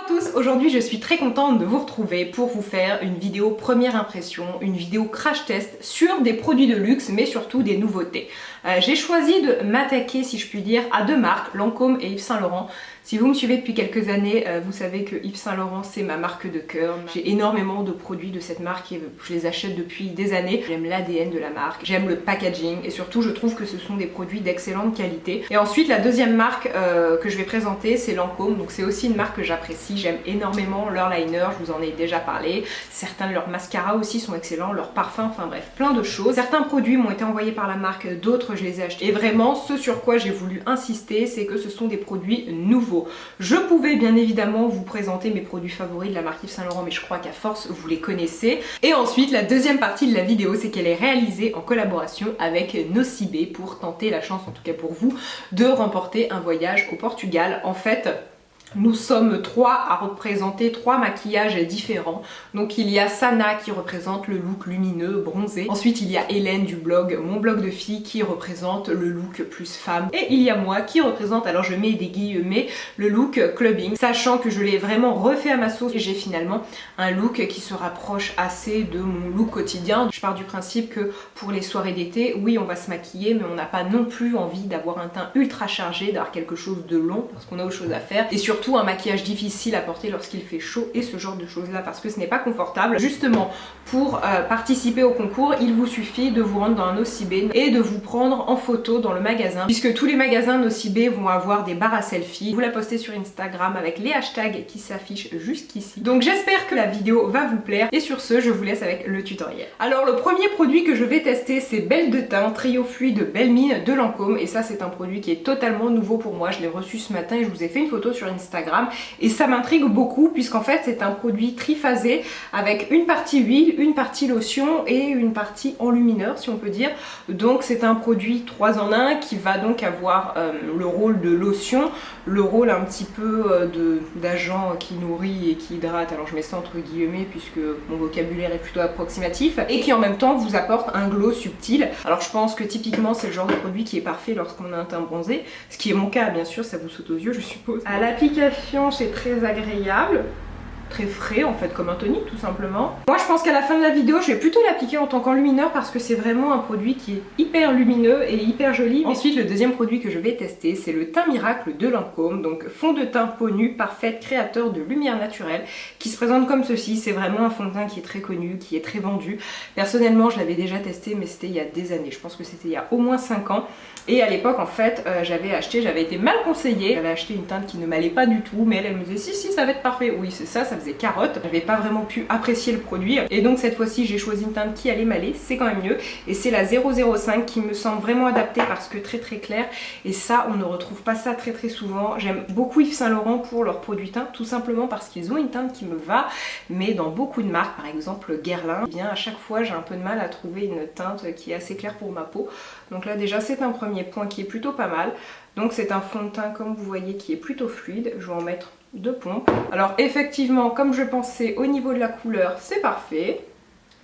Bonjour à tous, aujourd'hui je suis très contente de vous retrouver pour vous faire une vidéo première impression, une vidéo crash test sur des produits de luxe mais surtout des nouveautés. J'ai choisi de m'attaquer, si je puis dire, à deux marques, Lancôme et Yves Saint Laurent. Si vous me suivez depuis quelques années, vous savez que Yves Saint Laurent c'est ma marque de cœur. J'ai énormément de produits de cette marque et je les achète depuis des années. J'aime l'ADN de la marque, j'aime le packaging et surtout je trouve que ce sont des produits d'excellente qualité. Et ensuite la deuxième marque que je vais présenter c'est Lancôme, donc c'est aussi une marque que j'apprécie. J'aime énormément leur liner, je vous en ai déjà parlé. Certains de leurs mascaras aussi sont excellents, leurs parfums, enfin bref, plein de choses. Certains produits m'ont été envoyés par la marque, d'autres je les ai achetés. Et vraiment ce sur quoi j'ai voulu insister c'est que ce sont des produits nouveaux. Je pouvais bien évidemment vous présenter mes produits favoris de la marque Yves Saint Laurent mais je crois qu'à force vous les connaissez. Et ensuite la deuxième partie de la vidéo c'est qu'elle est réalisée en collaboration avec Nocibé pour tenter la chance, en tout cas pour vous, de remporter un voyage au Portugal. En fait, nous sommes trois à représenter trois maquillages différents. Donc il y a Sana qui représente le look lumineux, bronzé. Ensuite il y a Hélène du blog Mon Blog de Filles qui représente le look plus femme. Et il y a moi qui représente, alors je mets des guillemets, le look clubbing. Sachant que je l'ai vraiment refait à ma sauce et j'ai finalement un look qui se rapproche assez de mon look quotidien. Je pars du principe que pour les soirées d'été, oui on va se maquiller mais on n'a pas non plus envie d'avoir un teint ultra chargé, d'avoir quelque chose de long parce qu'on a autre chose à faire. Et surtout un maquillage difficile à porter lorsqu'il fait chaud et ce genre de choses là parce que ce n'est pas confortable. Justement pour participer au concours il vous suffit de vous rendre dans un Nocibé et de vous prendre en photo dans le magasin, puisque tous les magasins Nocibé vont avoir des barres à selfie. Vous la postez sur Instagram avec les hashtags qui s'affichent jusqu'ici. Donc j'espère que la vidéo va vous plaire et sur ce je vous laisse avec le tutoriel. Alors le premier produit que je vais tester c'est Belle de Teint Trio Fluide Belle Mine de Lancôme et ça c'est un produit qui est totalement nouveau pour moi. Je l'ai reçu ce matin et je vous ai fait une photo sur Instagram et ça m'intrigue beaucoup puisqu'en fait c'est un produit triphasé avec une partie huile, une partie lotion et une partie enlumineur si on peut dire. Donc c'est un produit 3 en 1 qui va donc avoir le rôle de lotion, le rôle un petit peu d'agent qui nourrit et qui hydrate, alors je mets ça entre guillemets puisque mon vocabulaire est plutôt approximatif, et qui en même temps vous apporte un glow subtil. Alors je pense que typiquement c'est le genre de produit qui est parfait lorsqu'on a un teint bronzé, ce qui est mon cas bien sûr, ça vous saute aux yeux je suppose. À l'application c'est très agréable, très frais en fait, comme un tonique tout simplement. Moi je pense qu'à la fin de la vidéo je vais plutôt l'appliquer en tant qu'enlumineur parce que c'est vraiment un produit qui est hyper lumineux et hyper joli. Ensuite le deuxième produit que je vais tester c'est le Teint Miracle de Lancôme, donc fond de teint peau nue parfaite créateur de lumière naturelle qui se présente comme ceci. C'est vraiment un fond de teint qui est très connu, qui est très vendu. Personnellement je l'avais déjà testé mais c'était il y a des années, je pense que c'était il y a au moins 5 ans et à l'époque en fait j'avais été mal conseillée, j'avais acheté une teinte qui ne m'allait pas du tout mais elle me disait si ça va être parfait, oui c'est ça, ça faisait carotte, j'avais pas vraiment pu apprécier le produit et donc cette fois-ci j'ai choisi une teinte qui allait m'aller, c'est quand même mieux et c'est la 005 qui me semble vraiment adaptée parce que très claire et ça on ne retrouve pas ça très souvent. J'aime beaucoup Yves Saint Laurent pour leurs produits teints tout simplement parce qu'ils ont une teinte qui me va, mais dans beaucoup de marques par exemple Guerlain, eh bien à chaque fois j'ai un peu de mal à trouver une teinte qui est assez claire pour ma peau. Donc là déjà c'est un premier point qui est plutôt pas mal. Donc c'est un fond de teint comme vous voyez qui est plutôt fluide, je vais en mettre 2 pompes. Alors effectivement comme je pensais au niveau de la couleur c'est parfait.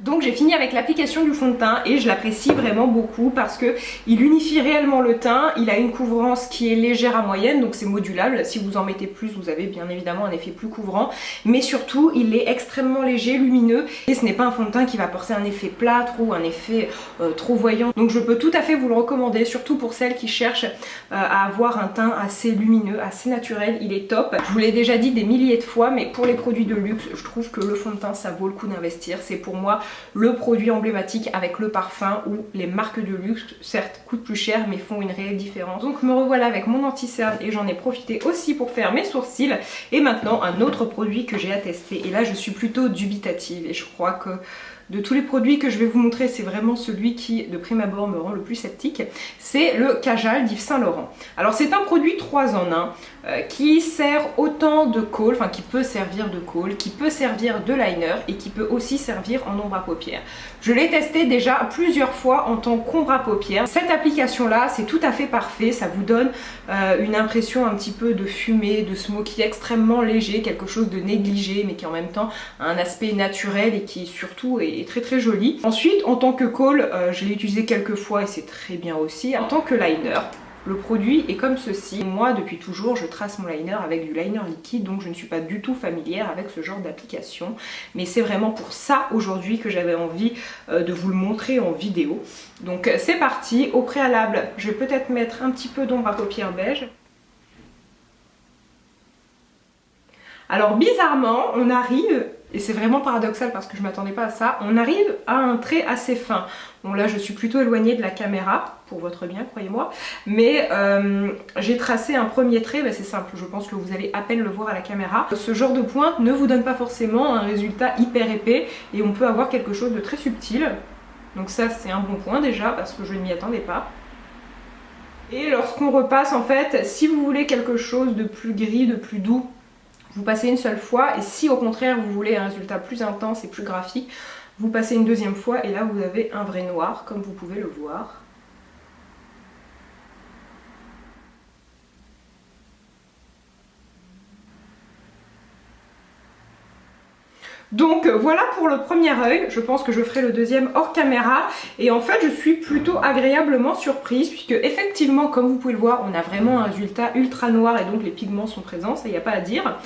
Donc j'ai fini avec l'application du fond de teint et je l'apprécie vraiment beaucoup parce que il unifie réellement le teint, il a une couvrance qui est légère à moyenne donc c'est modulable, si vous en mettez plus vous avez bien évidemment un effet plus couvrant, mais surtout il est extrêmement léger, lumineux et ce n'est pas un fond de teint qui va apporter un effet plâtre ou un effet trop voyant. Donc je peux tout à fait vous le recommander, surtout pour celles qui cherchent à avoir un teint assez lumineux, assez naturel, il est top. Je vous l'ai déjà dit des milliers de fois mais pour les produits de luxe je trouve que le fond de teint ça vaut le coup d'investir, c'est pour moi le produit emblématique avec le parfum où les marques de luxe certes coûtent plus cher mais font une réelle différence. Donc me revoilà avec mon anti-cerne et j'en ai profité aussi pour faire mes sourcils et maintenant un autre produit que j'ai à tester et là je suis plutôt dubitative et je crois que de tous les produits que je vais vous montrer, c'est vraiment celui qui, de prime abord, me rend le plus sceptique. C'est le Kajal d'Yves Saint Laurent. Alors c'est un produit 3 en 1 qui sert autant de col, enfin qui peut servir de col, qui peut servir de liner et qui peut aussi servir en ombre à paupières. Je l'ai testé déjà plusieurs fois en tant qu'ombre à paupières. Cette application là, c'est tout à fait parfait, ça vous donne une impression un petit peu de fumée, de smoky extrêmement léger, quelque chose de négligé mais qui en même temps a un aspect naturel et qui surtout est très joli. Ensuite en tant que col, je l'ai utilisé quelques fois et c'est très bien aussi. En tant que liner, Le produit est comme ceci. Moi, depuis toujours, je trace mon liner avec du liner liquide, donc je ne suis pas du tout familière avec ce genre d'application. Mais c'est vraiment pour ça aujourd'hui que j'avais envie de vous le montrer en vidéo. Donc c'est parti. Au préalable, je vais peut-être mettre un petit peu d'ombre à paupières beige. Alors bizarrement, on arrive, et c'est vraiment paradoxal parce que je m'attendais pas à ça, on arrive à un trait assez fin. Bon là je suis plutôt éloignée de la caméra, pour votre bien, croyez-moi, mais j'ai tracé un premier trait, c'est simple, je pense que vous allez à peine le voir à la caméra. Ce genre de pointe ne vous donne pas forcément un résultat hyper épais, et on peut avoir quelque chose de très subtil. Donc ça c'est un bon point déjà, parce que je ne m'y attendais pas. Et lorsqu'on repasse en fait, si vous voulez quelque chose de plus gris, de plus doux, vous passez une seule fois, et si au contraire vous voulez un résultat plus intense et plus graphique, vous passez une deuxième fois et là vous avez un vrai noir comme vous pouvez le voir. Donc voilà pour le premier œil, je pense que je ferai le deuxième hors caméra et en fait je suis plutôt agréablement surprise puisque effectivement comme vous pouvez le voir on a vraiment un résultat ultra noir et donc les pigments sont présents, ça il n'y a pas à dire.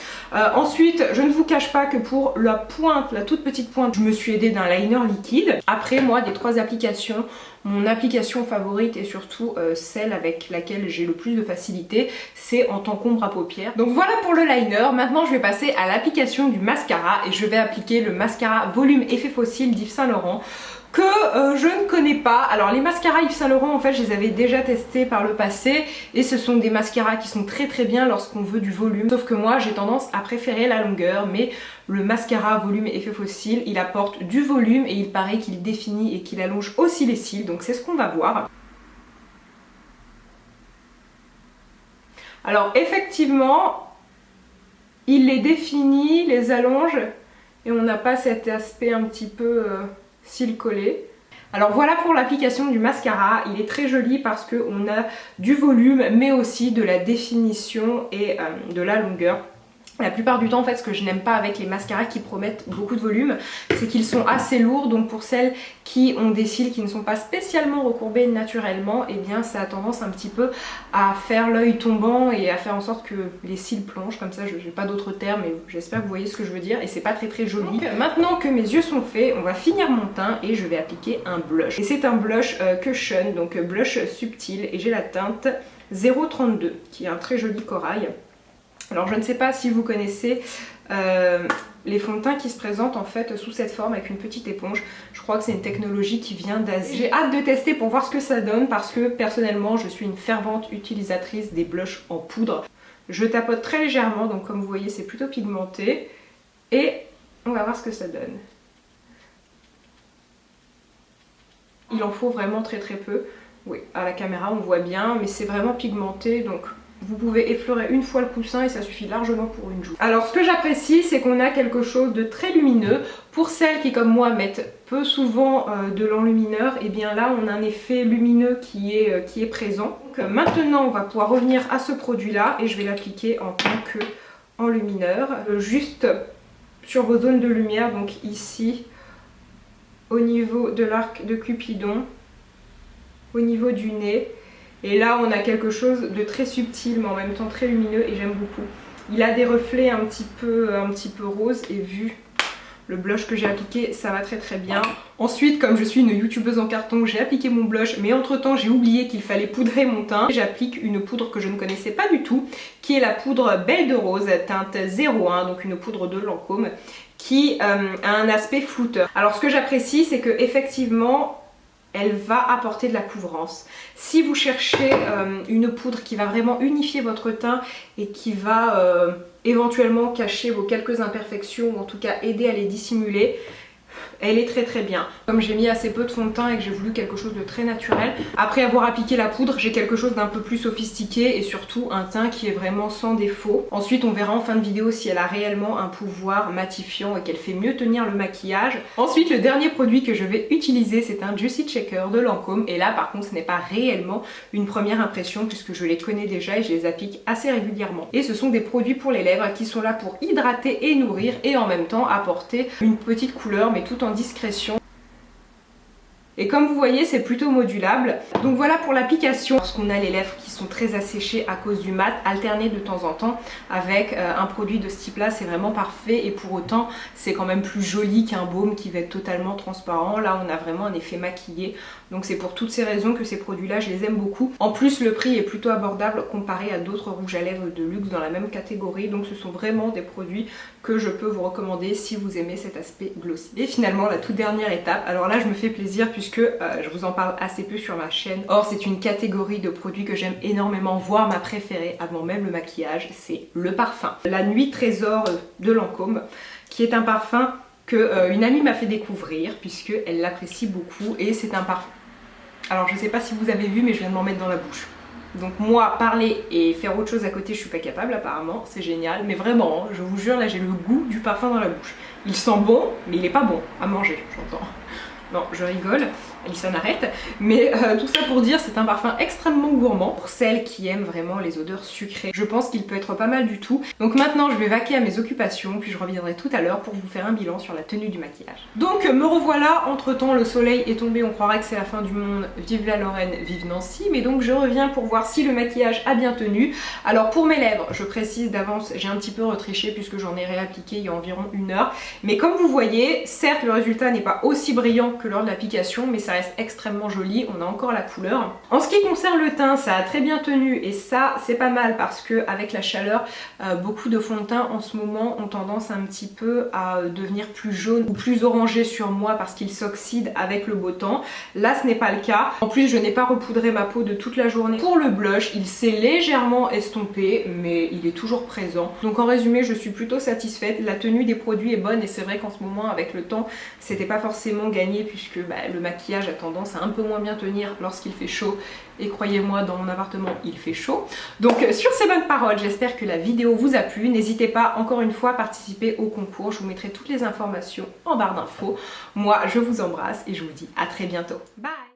Ensuite je ne vous cache pas que pour la pointe, la toute petite pointe, je me suis aidée d'un liner liquide. Après moi des trois applications, mon application favorite et surtout celle avec laquelle j'ai le plus de facilité, c'est en tant qu'ombre à paupières. Donc voilà pour le liner, maintenant je vais passer à l'application du mascara et je vais appliquer le mascara volume effet fossile d'Yves Saint Laurent que je ne connais pas. Alors les mascaras Yves Saint Laurent en fait je les avais déjà testés par le passé et ce sont des mascaras qui sont très bien lorsqu'on veut du volume, sauf que moi j'ai tendance à préférer la longueur, mais le mascara volume effet fossile il apporte du volume et il paraît qu'il définit et qu'il allonge aussi les cils, donc c'est ce qu'on va voir. Alors effectivement il les définit, les allonge et on n'a pas cet aspect un petit peu cils collés. Alors voilà pour l'application du mascara, il est très joli parce qu'on a du volume mais aussi de la définition et de la longueur. La plupart du temps en fait ce que je n'aime pas avec les mascaras qui promettent beaucoup de volume, c'est qu'ils sont assez lourds, donc pour celles qui ont des cils qui ne sont pas spécialement recourbés naturellement, et bien ça a tendance un petit peu à faire l'œil tombant et à faire en sorte que les cils plongent, comme ça je n'ai pas d'autres termes mais j'espère que vous voyez ce que je veux dire et c'est pas très joli. Donc, maintenant que mes yeux sont faits, on va finir mon teint et je vais appliquer un blush. Et c'est un blush Cushion, donc blush subtil et j'ai la teinte 032 qui est un très joli corail. Alors je ne sais pas si vous connaissez les fonds de teint qui se présentent en fait sous cette forme avec une petite éponge. Je crois que c'est une technologie qui vient d'Asie. J'ai hâte de tester pour voir ce que ça donne parce que personnellement je suis une fervente utilisatrice des blushs en poudre. Je tapote très légèrement, donc comme vous voyez c'est plutôt pigmenté et on va voir ce que ça donne. Il en faut vraiment très peu. Oui, à la caméra on voit bien mais c'est vraiment pigmenté donc vous pouvez effleurer une fois le coussin et ça suffit largement pour une joue. Alors ce que j'apprécie c'est qu'on a quelque chose de très lumineux. Pour celles qui comme moi mettent peu souvent de l'enlumineur, et bien là on a un effet lumineux qui est présent. Donc maintenant on va pouvoir revenir à ce produit là et je vais l'appliquer en tant qu'enlumineur. Juste sur vos zones de lumière, donc ici au niveau de l'arc de Cupidon, au niveau du nez. Et là on a quelque chose de très subtil mais en même temps très lumineux et j'aime beaucoup. Il a des reflets un petit peu rose et vu le blush que j'ai appliqué ça va très bien. Ensuite comme je suis une youtubeuse en carton j'ai appliqué mon blush mais entre temps j'ai oublié qu'il fallait poudrer mon teint. J'applique une poudre que je ne connaissais pas du tout qui est la poudre Belle de Rose teinte 01, donc une poudre de Lancôme qui a un aspect flouteur. Alors ce que j'apprécie c'est que effectivement elle va apporter de la couvrance. Si vous cherchez une poudre qui va vraiment unifier votre teint et qui va éventuellement cacher vos quelques imperfections ou en tout cas aider à les dissimuler, elle est très bien. Comme j'ai mis assez peu de fond de teint et que j'ai voulu quelque chose de très naturel, après avoir appliqué la poudre, j'ai quelque chose d'un peu plus sophistiqué et surtout un teint qui est vraiment sans défaut. Ensuite, on verra en fin de vidéo si elle a réellement un pouvoir matifiant et qu'elle fait mieux tenir le maquillage. Ensuite, le dernier produit que je vais utiliser, c'est un Juicy Checker de Lancôme. Et là, par contre, ce n'est pas réellement une première impression puisque je les connais déjà et je les applique assez régulièrement. Et ce sont des produits pour les lèvres qui sont là pour hydrater et nourrir et en même temps apporter une petite couleur mais tout en discrétion. et comme vous voyez c'est plutôt modulable. Donc voilà pour l'application. Lorsqu'on a les lèvres qui sont très asséchées à cause du mat, alterner de temps en temps avec un produit de ce type là, c'est vraiment parfait, et pour autant c'est quand même plus joli qu'un baume qui va être totalement transparent. Là on a vraiment un effet maquillé, donc c'est pour toutes ces raisons que ces produits là je les aime beaucoup. En plus le prix est plutôt abordable comparé à d'autres rouges à lèvres de luxe dans la même catégorie, donc ce sont vraiment des produits que je peux vous recommander si vous aimez cet aspect glossy. Et finalement la toute dernière étape, alors là je me fais plaisir puisque je vous en parle assez peu sur ma chaîne. Or c'est une catégorie de produits que j'aime énormément, voire ma préférée avant même le maquillage, c'est le parfum. La Nuit Trésor de Lancôme, qui est un parfum que une amie m'a fait découvrir puisque elle l'apprécie beaucoup, et c'est un parfum. Alors je sais pas si vous avez vu mais je viens de m'en mettre dans la bouche. Donc moi, parler et faire autre chose à côté, je suis pas capable apparemment, c'est génial. Mais vraiment, je vous jure, là j'ai le goût du parfum dans la bouche. Il sent bon, mais il est pas bon à manger, j'entends. Non, je rigole, Alison arrête. Mais tout ça pour dire, c'est un parfum extrêmement gourmand pour celles qui aiment vraiment les odeurs sucrées. Je pense qu'il peut être pas mal du tout. Donc maintenant, je vais vaquer à mes occupations, puis je reviendrai tout à l'heure pour vous faire un bilan sur la tenue du maquillage. Donc me revoilà, entre temps le soleil est tombé, on croirait que c'est la fin du monde, vive la Lorraine, vive Nancy. Mais donc je reviens pour voir si le maquillage a bien tenu. Alors pour mes lèvres, je précise d'avance, j'ai un petit peu retriché puisque j'en ai réappliqué il y a environ 1 heure. Mais comme vous voyez, certes le résultat n'est pas aussi brillant que lors de l'application, mais ça reste extrêmement joli, on a encore la couleur. En ce qui concerne le teint, ça a très bien tenu, et ça c'est pas mal parce que avec la chaleur, beaucoup de fonds de teint en ce moment ont tendance un petit peu à devenir plus jaune ou plus orangé sur moi parce qu'ils s'oxydent avec le beau temps. Là ce n'est pas le cas. En plus je n'ai pas repoudré ma peau de toute la journée. Pour le blush, il s'est légèrement estompé, mais il est toujours présent. Donc en résumé, je suis plutôt satisfaite. La tenue des produits est bonne, et c'est vrai qu'en ce moment avec le temps, c'était pas forcément gagné puisque le maquillage a tendance à un peu moins bien tenir lorsqu'il fait chaud, et croyez-moi, dans mon appartement il fait chaud. Donc sur ces bonnes paroles, j'espère que la vidéo vous a plu. N'hésitez pas encore une fois à participer au concours, je vous mettrai toutes les informations en barre d'infos. Moi je vous embrasse et je vous dis à très bientôt. Bye.